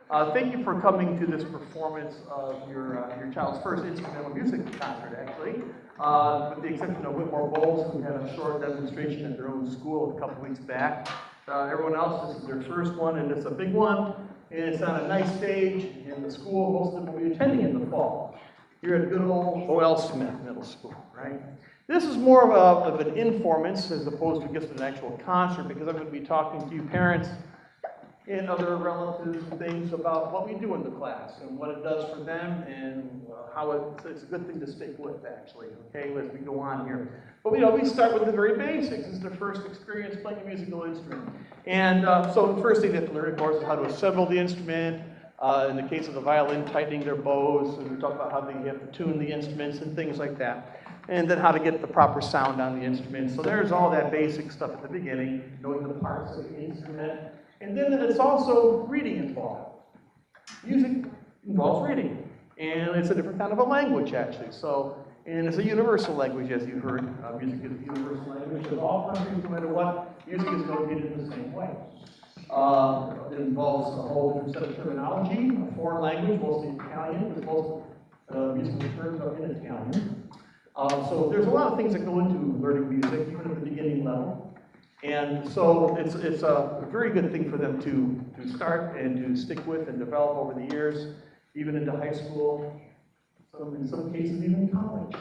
Thank you for coming to this performance of your child's first instrumental music concert, actually. With the exception of Whitmore-Bolles, who had a short demonstration at their own school a couple weeks back. Everyone else, this is their first one, and it's a big one. And it's on a nice stage in the school. Most of them will be attending in the fall. Here at good old O.L. Smith Middle School, right? This is more of an informance as opposed to just an actual concert, because I'm going to be talking to you parents and other relatives and things about what we do in the class and what it does for them and how it's a good thing to stick with, actually, okay, as we go on here. But we start with the very basics. This is their first experience playing a musical instrument. And so the first thing they have to learn, of course, is how to assemble the instrument. In the case of the violin, tightening their bows, and we talk about how they have to tune the instruments and things like that. And then how to get the proper sound on the instrument. So there's all that basic stuff at the beginning, knowing the parts of the instrument. And then it's also reading involved. Music involves reading. And it's a different kind of a language, actually. And it's a universal language, as you've heard. Music is a universal language of all countries, no matter what. Music is notated in the same way. It involves a whole different set of terminology, a foreign language, mostly Italian, because most musical terms are in Italian. So there's a lot of things that go into learning music, even at the beginning level. And so it's a very good thing for them to start and to stick with and develop over the years, even into high school, in some cases even college.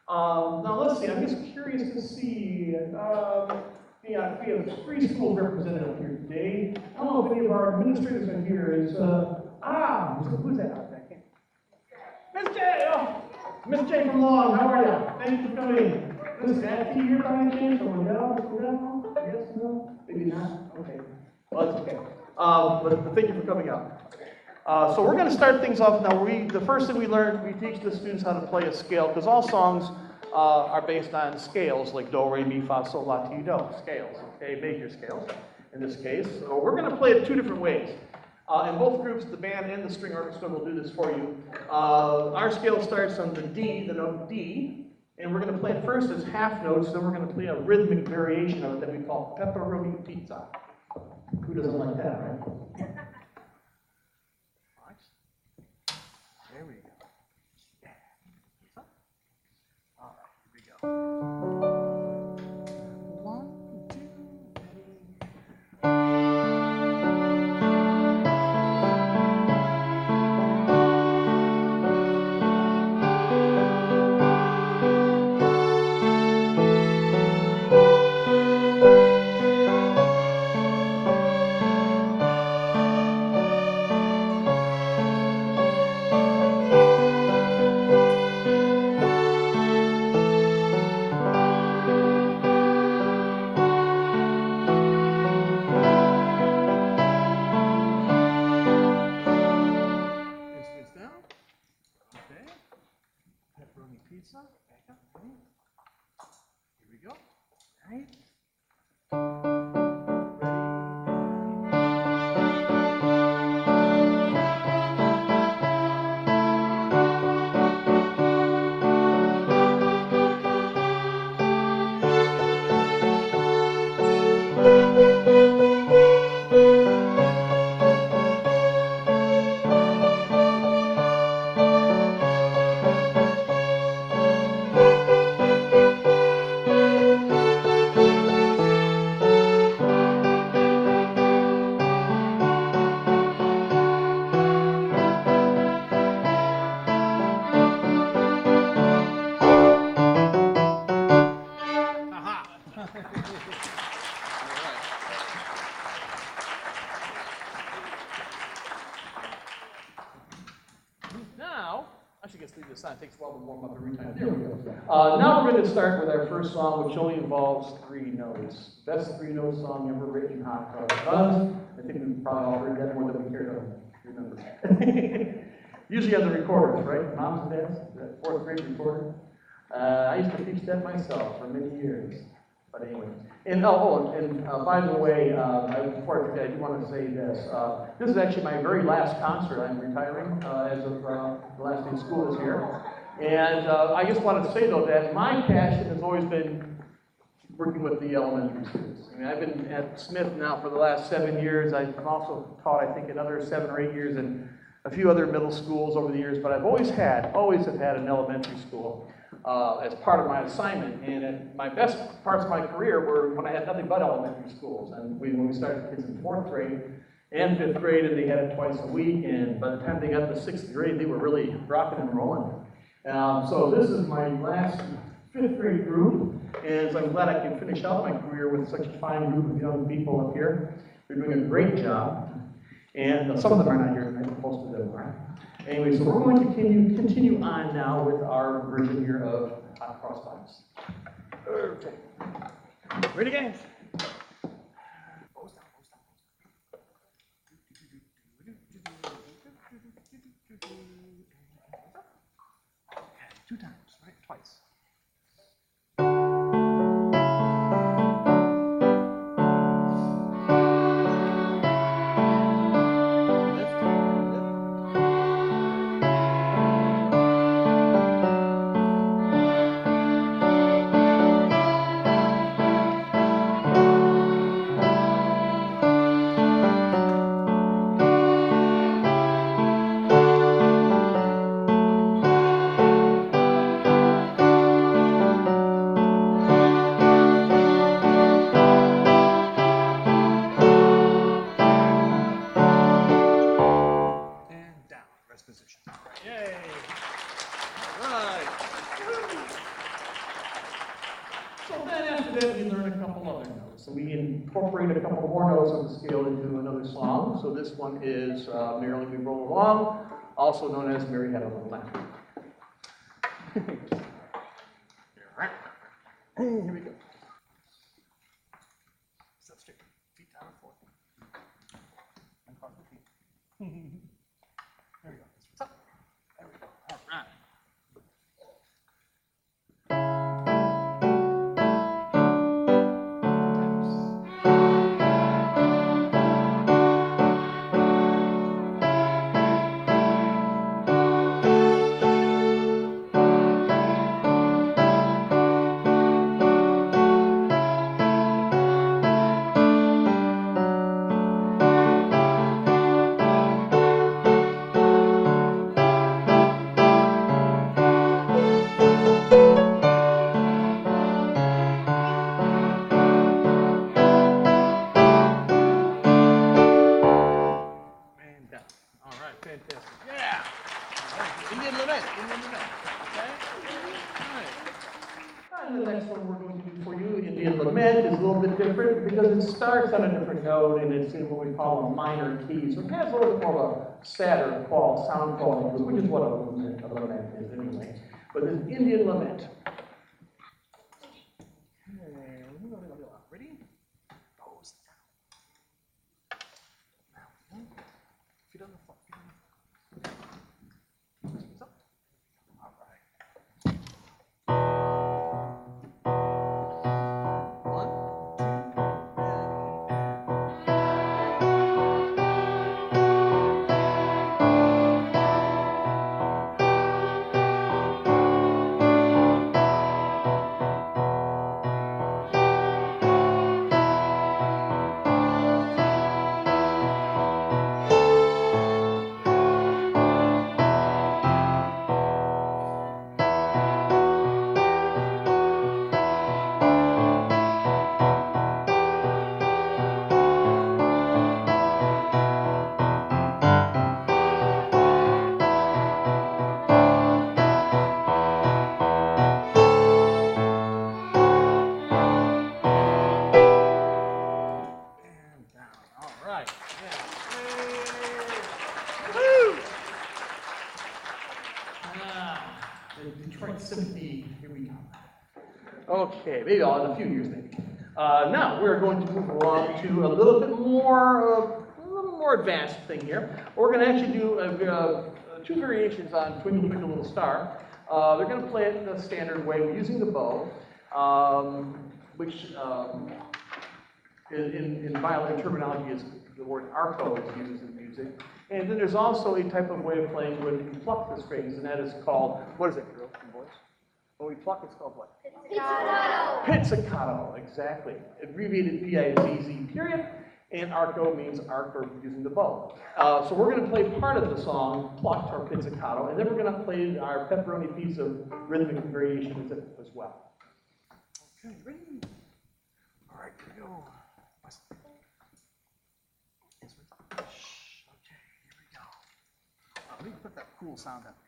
Now let's see, I'm just curious to see, we have 3 schools represented up here today. I don't know if any of our administrators are here. Who's that? Miss J! Oh, Miss J from Long, how are you? Thank you for coming. Is Matthew here by any chance? Or no? Yes, no? Maybe not? Okay. Well, that's okay. But thank you for coming out. So we're going to start things off now. The first thing we learned, we teach the students how to play a scale, because all songs are based on scales, like do, re, mi, fa, sol, la, ti, do. Scales, okay? Major scales, in this case. So we're going to play it 2 different ways. In both groups, the band and the string orchestra will do this for you. Our scale starts on the D, the note D. And we're going to play it first as half notes, then we're going to play a rhythmic variation of it that we call pepperoni pizza. Who doesn't like that, right? Nice. There we go. Yeah. All right, here we go. 1, 2, 3. Pizza. Back up. Here we go. All right. It takes a while to warm up every time. There we go. Now we're going to start with our first song, which only involves 3 notes. Best 3-note song ever written, hot does. I think we've probably all heard that more than we care to remember. Usually on the recorders, right? Moms and dads, that 4th grade recorder. I used to teach that myself for many years. But anyway, and by the way, before I forget, I do want to say this. This is actually my very last concert. I'm retiring as of the last day of school this year. And I just wanted to say, though, that my passion has always been working with the elementary students. I mean, I've been at Smith now for the last 7 years. I've also taught, I think, another 7 or 8 years in a few other middle schools over the years, but I've always have had an elementary school as part of my assignment. And my best parts of my career were when I had nothing but elementary schools. And when we started kids in 4th grade and 5th grade, and they had it twice a week, and by the time they got to 6th grade, they were really rocking and rolling. So this is my last 5th grade group, and so I'm glad I can finish out my career with such a fine group of young people up here. They're doing a great job. And some of them are not here tonight, but most of them are. Anyway, so we're going to continue on now with our version here of hot cross buns. Okay. Ready, guys? Okay, 2 times, right? Twice. So we incorporate a couple more notes on the scale into another song. So this one is Merrily We Roll Along, also known as Mary Had a Little Lamb. Here we go. Sit straight, feet down and forth. And cross the feet. There we go. What's up? There we go. All right. Different because it starts on a different note and it's in what we call a minor key. So it has a little bit more of a sadder sound quality, which is what a lament is anyway. But this Indian lament. Ready? Pose down. Feet on the floor. All right. Okay, maybe I'll in a few years maybe. Now we're going to move along to a little bit more, advanced thing here. We're going to actually do 2 variations on Twinkle Twinkle Little Star. They're going to play it the standard way. We're using the bow, which in violin terminology is the word arco is used in music. And then there's also a type of way of playing where you pluck the strings, and that is called, what is it, girls and boys? When we pluck, it's called what? Pizzicato. Pizzicato, exactly. Abbreviated P-I-Z-Z, period. And arco means arc, or using the bow. So we're going to play part of the song, plucked, or pizzicato, and then we're going to play our pepperoni piece of rhythmic variation with it as well. Okay, ready? All right, here we go. Okay, here we go. Let me put that cool sound up again.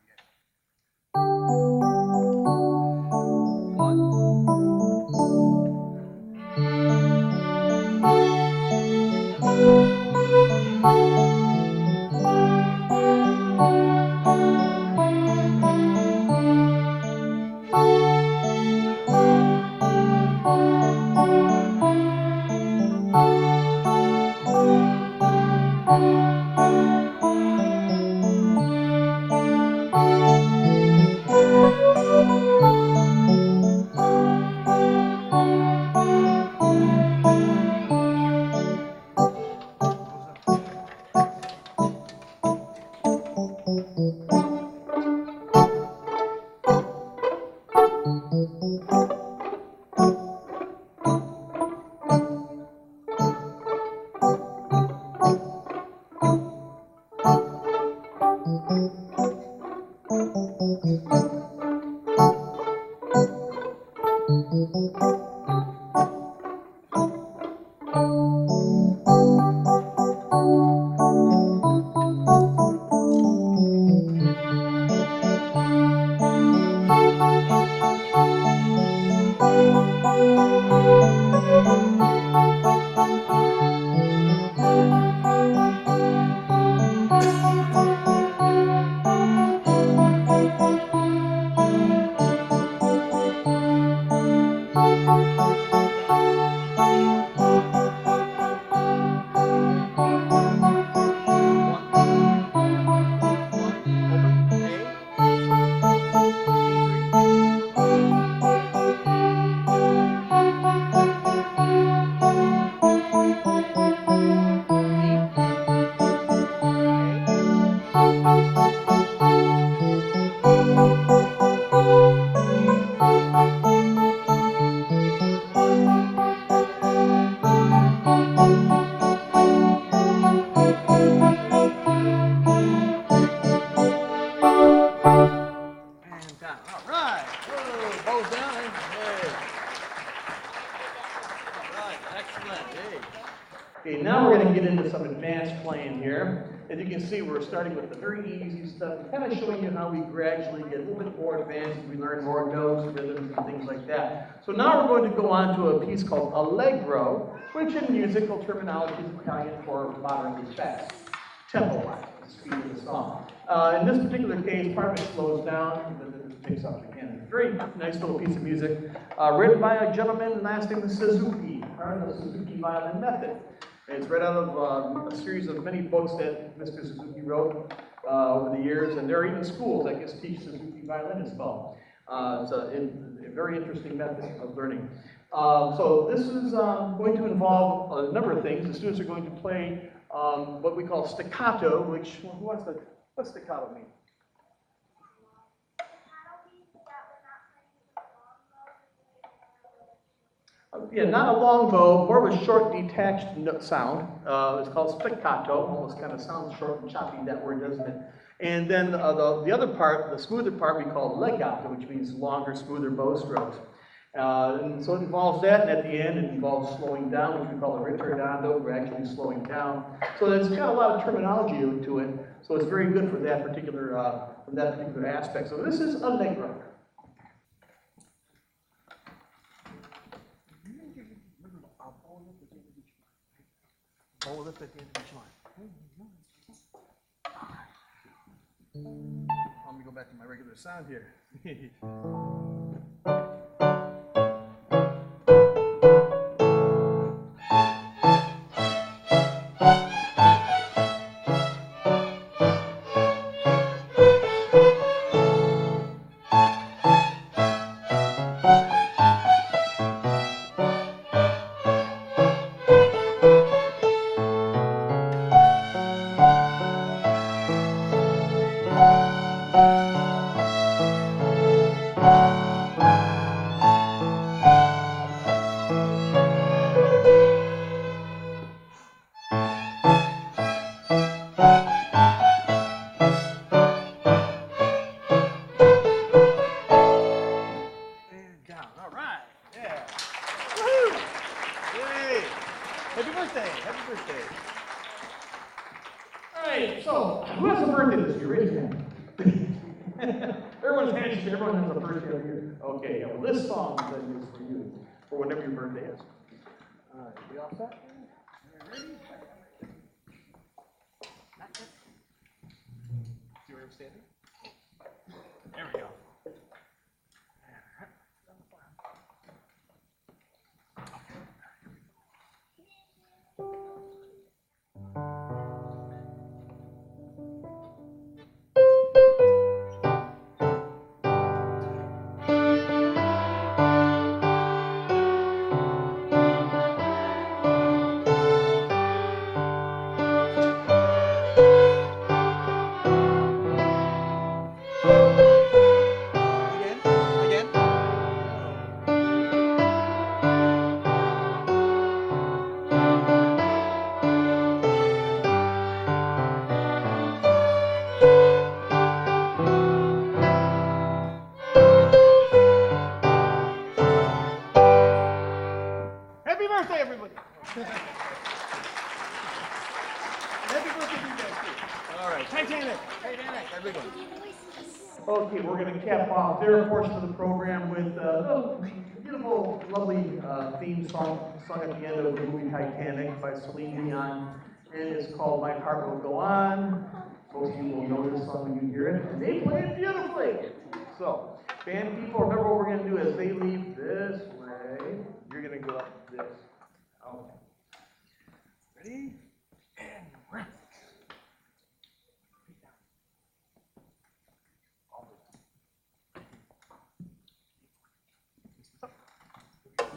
Okay, now we're going to get into some advanced playing here. As you can see, we're starting with the very easy stuff, kind of showing you how we gradually get a little bit more advanced as we learn more notes, rhythms, and things like that. So now we're going to go on to a piece called Allegro, which in musical terminology is Italian for moderately fast, tempo-wise, the speed of the song. In this particular case, part of it slows down, and then it picks up again. It's a very nice little piece of music, written by a gentleman last name is Suzuki, part of the Suzuki violin method. It's read out of a series of many books that Mr. Suzuki wrote over the years, and there are even schools that just teach Suzuki violin as well. It's a very interesting method of learning. So this is going to involve a number of things. The students are going to play what we call staccato, which, who wants to, what's staccato mean? Yeah, not a long bow, more of a short detached sound. It's called staccato, almost kind of sounds short and choppy, that word, doesn't it? And then the other part, the smoother part, we call legato, which means longer, smoother bow strokes. And so it involves that, and at the end it involves slowing down, which we call the ritardando. We're actually slowing down. So it's got a lot of terminology to it, so it's very good for that particular aspect. So this is allegro. Bow lift at the end of each line. Let me go back to my regular sound here. Who has a birthday this year? Raise your hand. Everyone's hands, everyone has a birthday every year. Okay, yeah, well, this song then is for you, for whenever your birthday is. All right, we all set? Ready? See where I'm standing? There we go. Happy birthday, everybody! Happy birthday to you guys, too. All right, Titanic, everyone. Okay, we're going to cap off their portion of the program with a beautiful, lovely theme song sung at the end of the movie Titanic by Celine Dion. And it's called My Heart Will Go On. Most of you will know this song when you hear it. And they play it beautifully. So, band people, remember what we're going to do as they leave this way. You're going to go up this. Okay. Ready? And rest.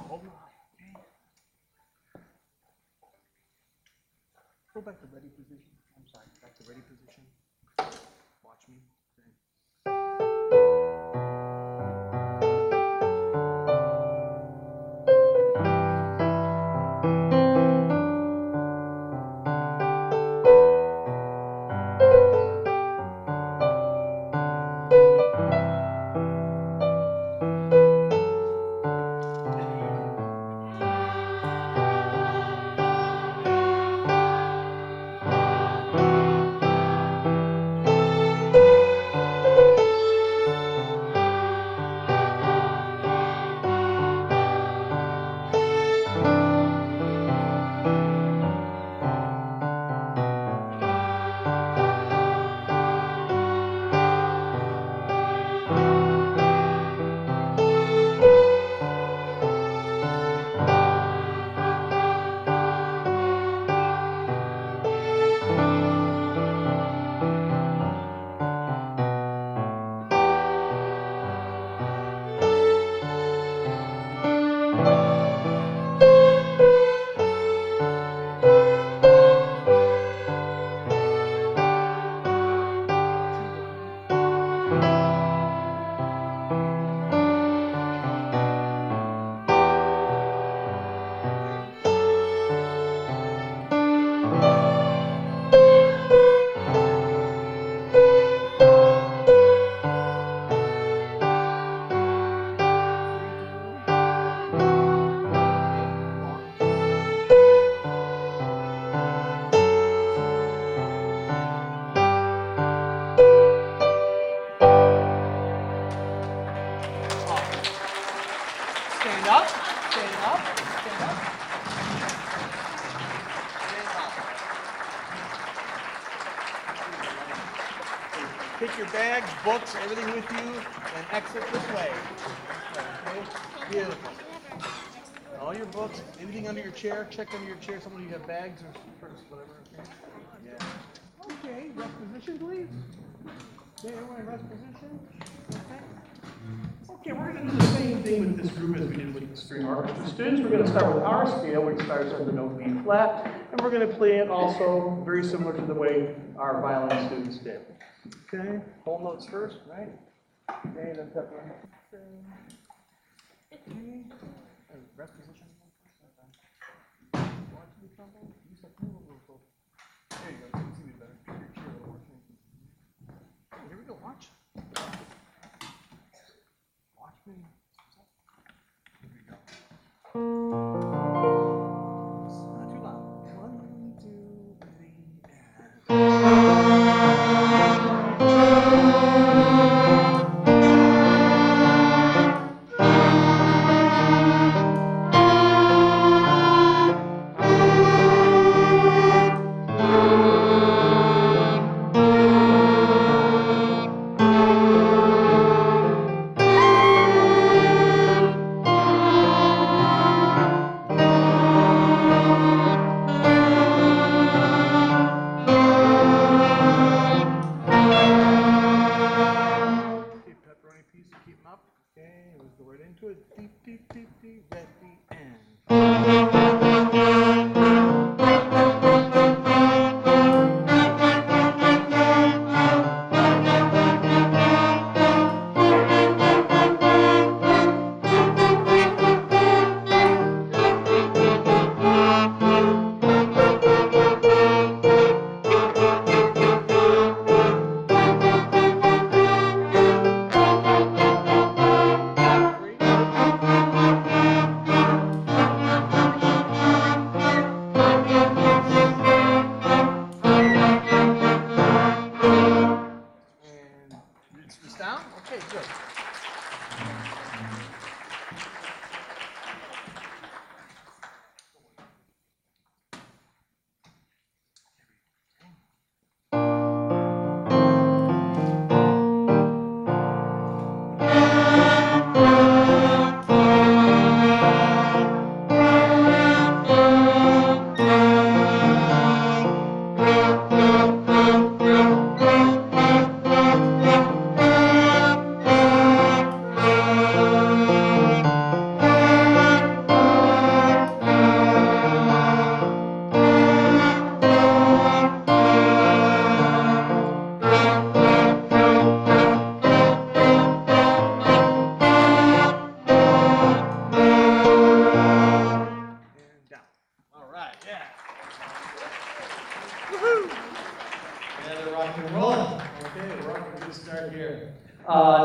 Hold on. Okay. Go back to ready position. I'm sorry. Back to ready position. Watch me. Okay. Stand up, stand up, stand up. Take your bags, books, everything with you, and exit this way. Okay? Beautiful. All your books, anything under your chair, check under your chair. Some of you have bags or purse, whatever. Okay? Yeah. Okay, rest position, please. Okay, everyone rest position. Okay. Okay, we're going to do the same thing with this group as we did with the string orchestra students. We're going to start with our scale, which starts on the note B flat, and we're going to play it also very similar to the way our violin students did. Okay, whole notes first, right? Okay, then pepper. Okay, rest position. Watch the trumpet. You said move a little closer. There you go. You can see me better. Your chair a little more. Here we go. Watch. Watch me. Here we go. Not too loud. 1, 2, 3, and... Okay, good.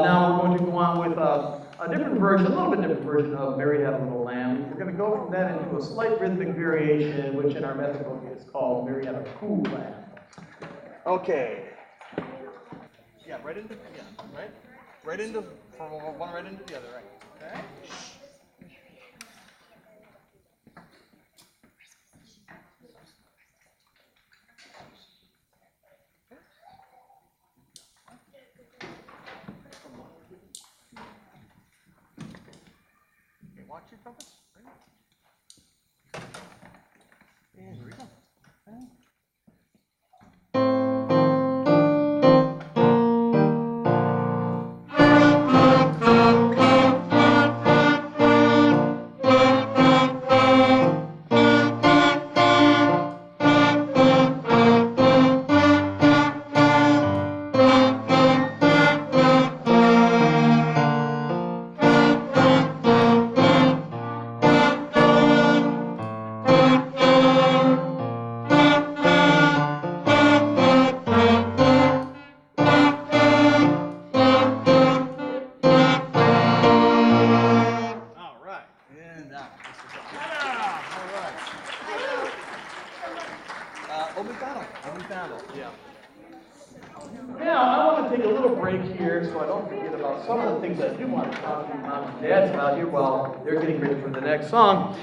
Now we're going to go on with a different version, a little bit different version of Mary Had a Little Lamb. We're going to go from that into a slight rhythmic variation, which in our method book is called Mary Had a Cool Lamb. Okay. Yeah, right into, right into, from one right into the other, right? Okay. Watch your trumpets. And here we go. Okay. They're getting ready for the next song.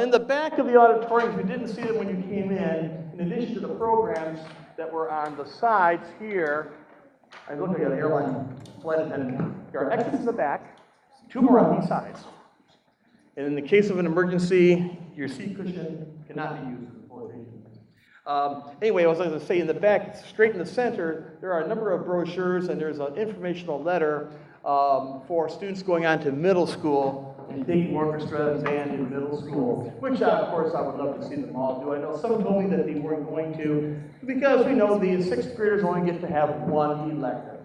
In the back of the auditorium, if you didn't see them when you came in addition to the programs that were on the sides here, I look like an airline flight attendant. There are exits in the back, 2 more on these sides. And in the case of an emergency, your seat cushion cannot be used for the flotation. Anyway, I was going to say in the back, straight in the center, there are a number of brochures and there's an informational letter for students going on to middle school and taking orchestra and band in middle school, which of course I would love to see them all do. I know some told me that they weren't going to because we know the 6th graders only get to have 1 elective.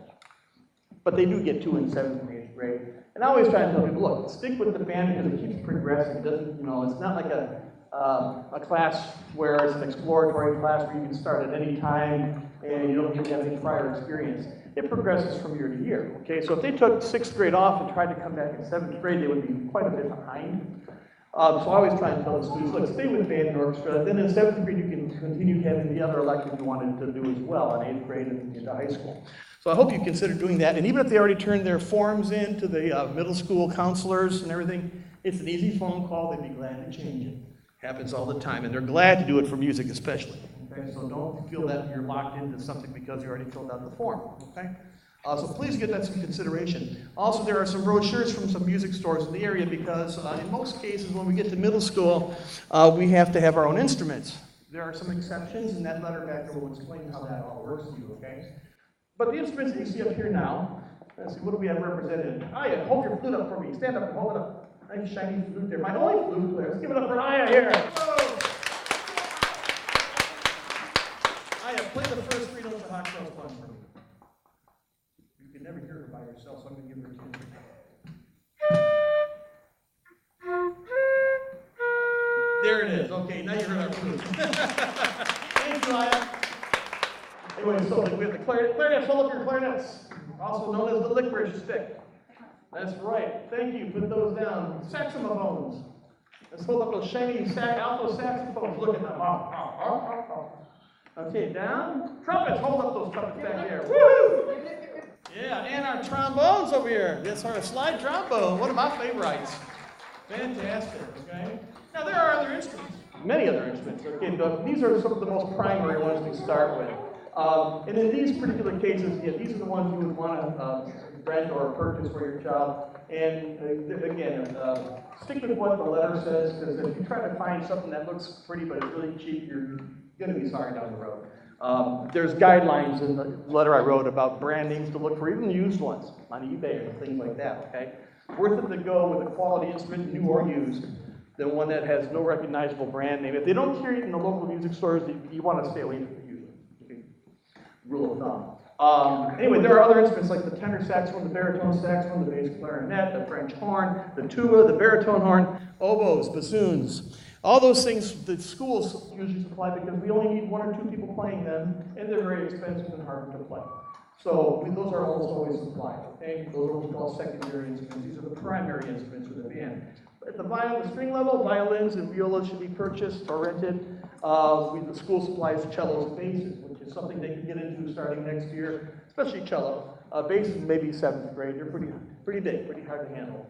But they do get 2 in 7th and 8th grade. And I always try to tell people, look, stick with the band because it keeps progressing. It doesn't, it's not like a class where it's an exploratory class where you can start at any time and you don't need to have any prior experience. It progresses from year to year, okay? So if they took 6th grade off and tried to come back in 7th grade, they would be quite a bit behind. So I always try to tell the students, look, stay with band and orchestra. Then in 7th grade, you can continue having the other electives you wanted to do as well in 8th grade and into high school. So I hope you consider doing that. And even if they already turned their forms in to the middle school counselors and everything, it's an easy phone call. They'd be glad to change it. Happens all the time, and they're glad to do it for music especially. Okay, so don't feel that you're locked into something because you already filled out the form. Okay, so please give that some consideration. Also, there are some brochures from some music stores in the area because in most cases, when we get to middle school, we have to have our own instruments. There are some exceptions, and that letter back there will explain how that all works to you. Okay, but the instruments that you see up here now. Let's see, what do we have represented? Aya, hold your flute up for me. Stand up and hold it up. Nice shiny flute there. My only flute player. Let's give it up for Aya here. Whoa. Aya, play the first 3 notes of Hot Cross Bun for me. You can never hear her by yourself, so I'm going to give her a tune. There it is. Okay, now you heard our flute. Thank you, Aya. Anyway, so we have the clarinets. Hold up your clarinets. Also known as the licorice stick. That's right. Thank you. Put those down. Saxophones. Let's hold up those shiny alto saxophones. Look at them. Okay, down. Trumpets. Hold up those trumpets back there. Woo! Yeah, and our trombones over here. That's our slide trombone, one of my favorites. Fantastic, okay? Now there are other instruments, many other instruments, okay, but these are some of the most primary ones we start with. And in these particular cases, yeah, these are the ones you would want to rent or purchase for your child. And again, stick with what the letter says, because if you try to find something that looks pretty but it's really cheap, you're going to be sorry down the road. There's guidelines in the letter I wrote about brand names to look for, even used ones on eBay and things like that, okay? Worth it to go with a quality instrument, new or used, than one that has no recognizable brand name. If they don't carry it in the local music stores, you want to stay away from it usually. Okay? Rule of thumb. Anyway, there are other instruments like the tenor saxophone, the baritone saxophone, the bass clarinet, the French horn, the tuba, the baritone horn, oboes, bassoons. All those things the schools usually supply because we only need 1 or 2 people playing them, and they're very expensive and hard to play. So those are almost always supplied, okay? Those are what we call secondary instruments. These are the primary instruments for the band. At the string level, violins and violas should be purchased or rented. The school supplies cellos and basses, which is something they can get into starting next year, especially cello. Basses maybe 7th grade. They're pretty big, pretty hard to handle,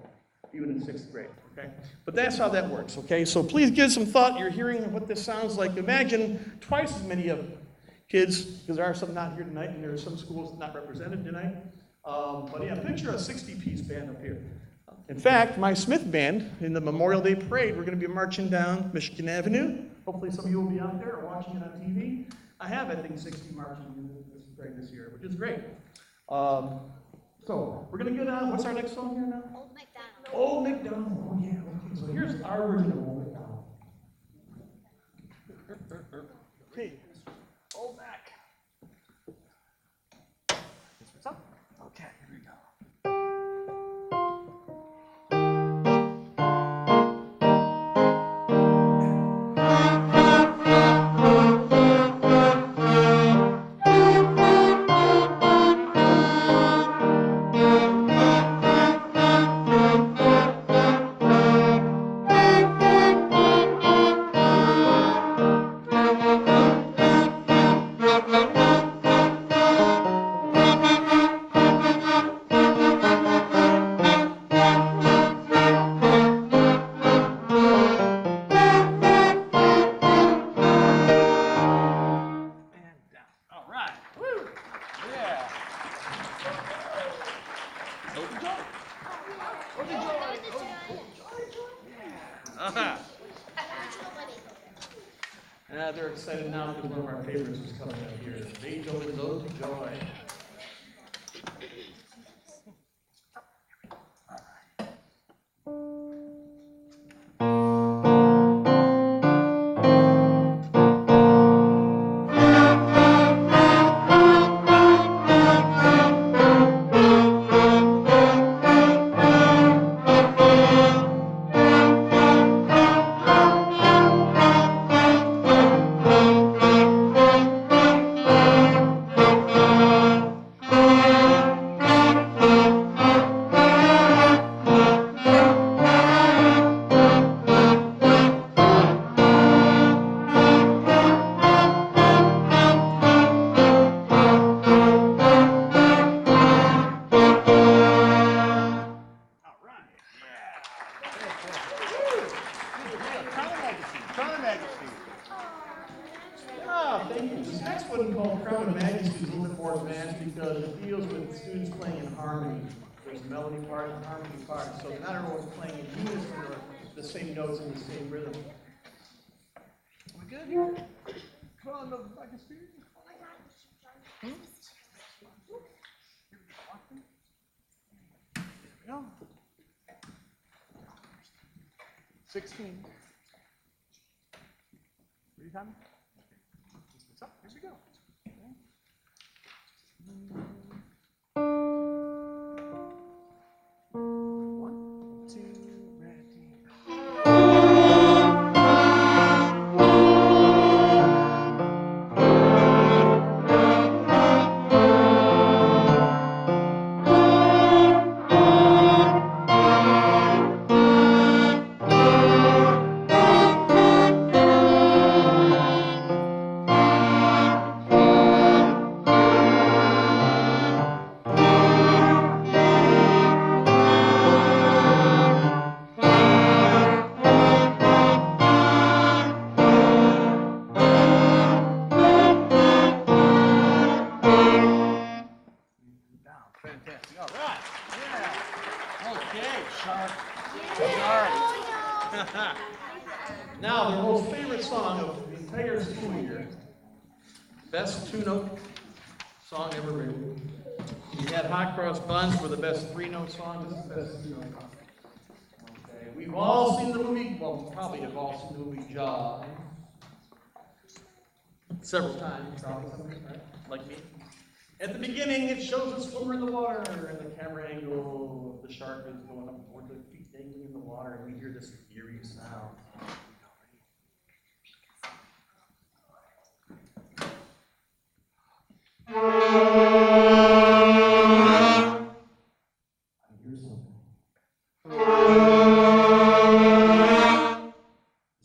even in 6th grade, okay? But that's how that works, okay? So please give some thought. You're hearing what this sounds like. Imagine twice as many of kids, because there are some not here tonight, and there are some schools not represented tonight. But yeah, picture a 60-piece band up here. In fact, my Smith band, in the Memorial Day Parade, we're going to be marching down Michigan Avenue. Hopefully some of you will be out there or watching it on TV. I have, I think, 60 marching in this parade this year, which is great. So we're going to get on. What's our next song here now? Old MacDonald. Old MacDonald. Oh, yeah. Okay, so here's our version of Old MacDonald. Okay. Old Mac. What's up? Okay, here we go. They're excited now because one of our favorites is coming up here. Beethoven's Ode to Joy. So not everyone's playing in unison or the same notes and the same rhythm. We good here? Come on, the Majesty. Here we go. 16. Ready, Tommy? What's up? Here we go. Okay, sharp. Now, their most favorite song of the entire school year. Best two-note song ever written. We had Hot Cross Buns for the best three-note song. This is the best two-note song. Okay, we've all seen the movie, well, probably have all seen the movie Jaws. Several times, probably, right? Like me. At the beginning, it shows a swimmer in the water, and the camera angle of the shark is going up toward the feet dangling in the water, and we hear this eerie sound. I hear something.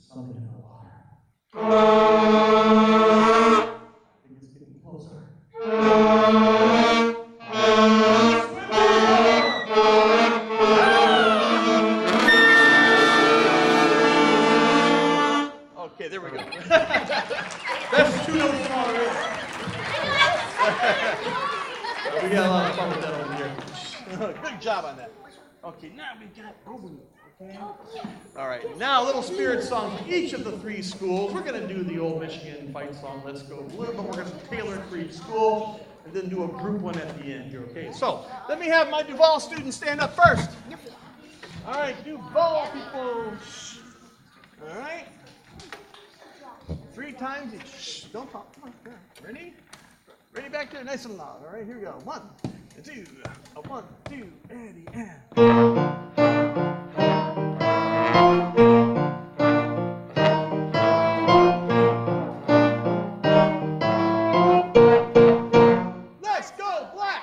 Something in the water. I think it's getting closer. Okay, there we go. That's two-note song already. We got a lot of fun with that over here. Good job on that. Okay, now we got Owen. Okay. All right, now a little spirit song for each of the three schools. We're going to do the old Michigan fight song, Let's Go Blue, but we're going to tailor it for each school and then do a group one at the end here, okay? So, let me have my DuVall students stand up first. All right, DuVall people. All right. 3 times each. Shh, don't talk. Come on. Here. Ready? Ready back there, nice and loud. All right, here we go. 1, 2, 1, 2, ready, and. Let's go, Black!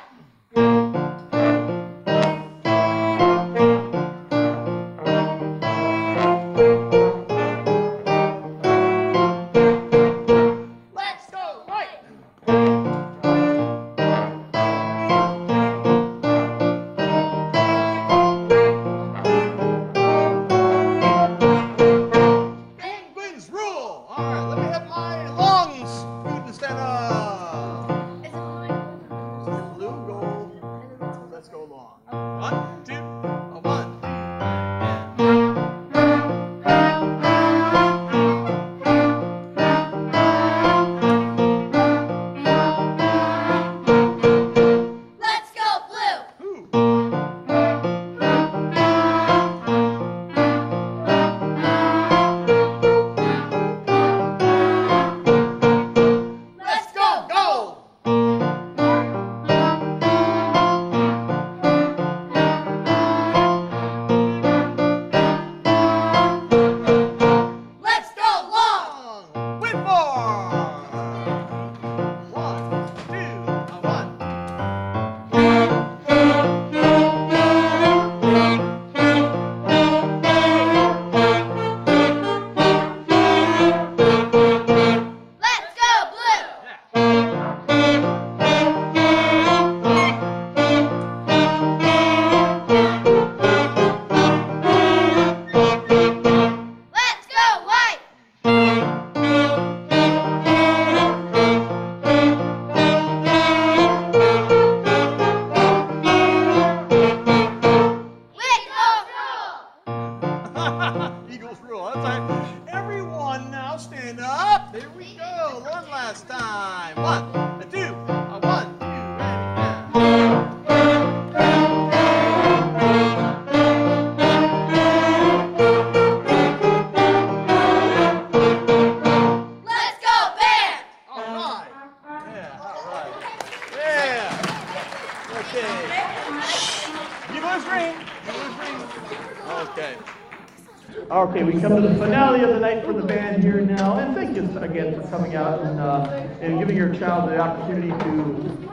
Okay, we come to the finale of the night for the band here now, and thank you again for coming out and giving your child the opportunity to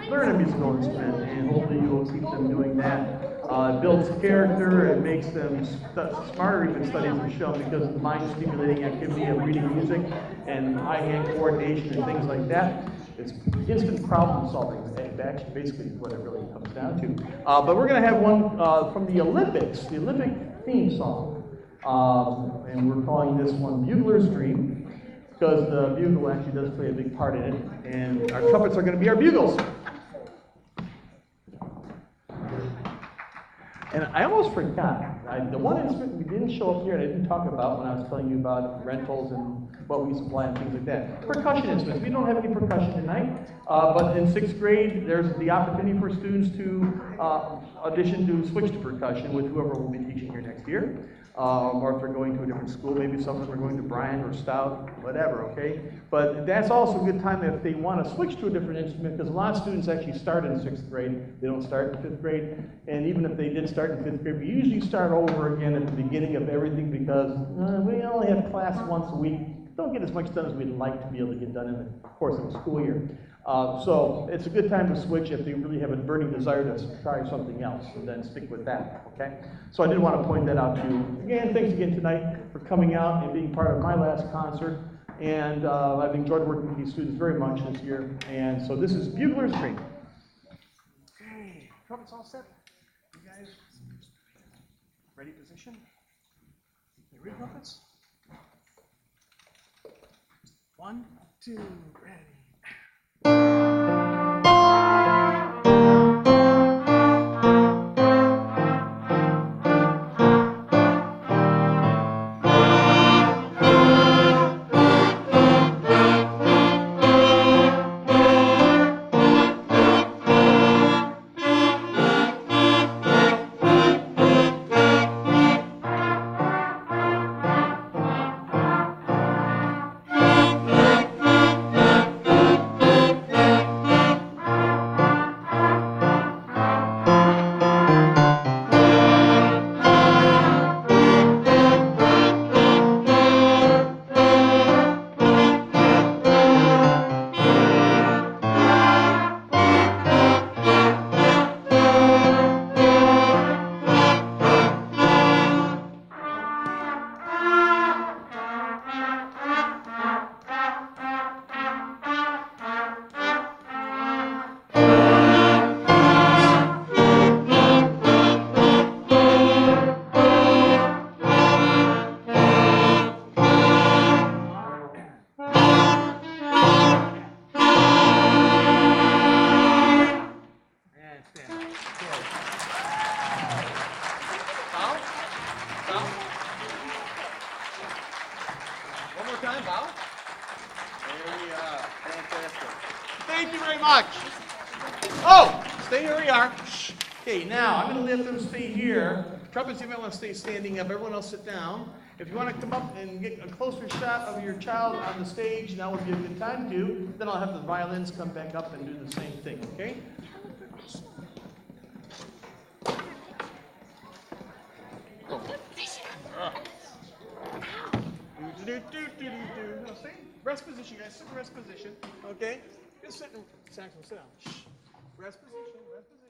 learn a musical instrument, and hopefully you will keep them doing that. It builds character, it makes them smarter. Even studies have shown because of the mind-stimulating activity of reading music and eye-hand coordination and things like that. It's instant problem solving. Actually, basically, is what it really comes down to. But we're going to have one from the Olympics, the Olympic theme song. And we're calling this one Bugler's Dream, because the bugle actually does play a big part in it. And our trumpets are going to be our bugles. And I almost forgot, the one instrument we didn't show up here and I didn't talk about when I was telling you about rentals and what we supply and things like that. Percussion instruments. We don't have any percussion tonight, but in 6th grade, there's the opportunity for students to audition to switch to percussion with whoever will be teaching here next year. Or if they're going to a different school, maybe some of them are going to Bryan or Stout, whatever, okay? But that's also a good time if they want to switch to a different instrument, because a lot of students actually start in 6th grade. They don't start in 5th grade. And even if they did start in 5th grade, we usually start over again at the beginning of everything because we only have class once a week. Don't get as much done as we'd like to be able to get done in the course of a school year. So it's a good time to switch if they really have a burning desire to try something else, and then stick with that, okay? So I did want to point that out to you. Again, thanks again tonight for coming out and being part of my last concert. And I've enjoyed working with these students very much this year. And so this is Bugler's Green. Okay, trumpets all set? You guys ready position? You ready, trumpets? 1, 2, ready. Thank you very much. Oh, stay where we are. Okay, now I'm going to let them stay here. Trumpets, you might want to stay standing up. Everyone else sit down. If you want to come up and get a closer shot of your child on the stage, now would be a good time to. Then I'll have the violins come back up and do the same thing, okay? No, stay. Rest position, guys. Sit in rest position, okay? Just sit in. Saxon, sit down. Shh. Rest position, rest position.